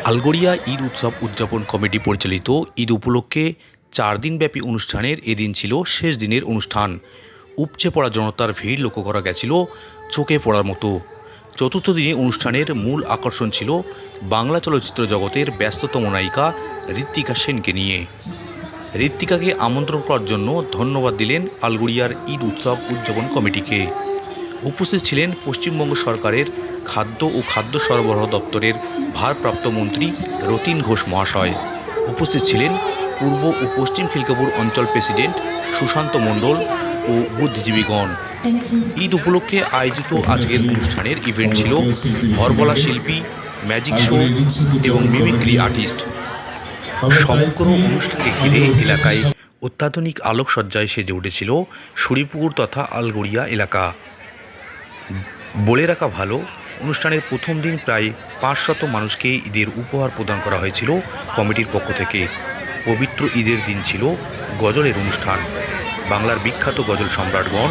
আলগোরিয়া ঈদ উৎসব উদযাপন কমিটি পরিচালিত ঈদ উপলক্ষে 4 দিনব্যাপী অনুষ্ঠানের এদিন ছিল শেষ দিনের অনুষ্ঠান। উপচে পড়া জনতার ভিড় লক্ষ্য করা গেছিল চোখে পড়ার মতো। চতুর্থ দিনে অনুষ্ঠানের মূল আকর্ষণ ছিল বাংলা চলচ্চিত্র জগতের ব্যস্ততম নায়িকা ঋত্বিকা সেনকে নিয়ে। ঋত্বিকাকে আমন্ত্রণ করার জন্য ধন্যবাদ দিলেন আলগোরিয়ার ঈদ উৎসব উদযাপন কমিটিকে। উপস্থিত ছিলেন পশ্চিমবঙ্গ সরকারের খাদ্য ও খাদ্য সরবরাহ দপ্তরের ভারপ্রাপ্ত মন্ত্রী রতিন ঘোষ মহাশয়। উপস্থিত ছিলেন পূর্ব ও পশ্চিম খিলগাঁওপুর অঞ্চল প্রেসিডেন্ট সুশান্ত মণ্ডল ও বুদ্ধিজীবীগণ। ঈদ উপলক্ষে আয়োজিত আজকের অনুষ্ঠানের ইভেন্ট ছিল হরবলা শিল্পী, ম্যাজিক শো এবং মিমিক্রি আর্টিস্ট। সমগ্র অনুষ্ঠানকে ঘিরে এলাকায় অত্যাধুনিক আলোকসজ্জায় সেজে উঠেছিল শরীপুর তথা আলগোরিয়া এলাকা। বলে রাখা ভালো, অনুষ্ঠানের প্রথম দিন প্রায় 500 মানুষকে ঈদের উপহার প্রদান করা হয়েছিল কমিটির পক্ষ থেকে। পবিত্র ঈদের দিন ছিল গজলের অনুষ্ঠান। বাংলার বিখ্যাত গজল সম্রাটগণ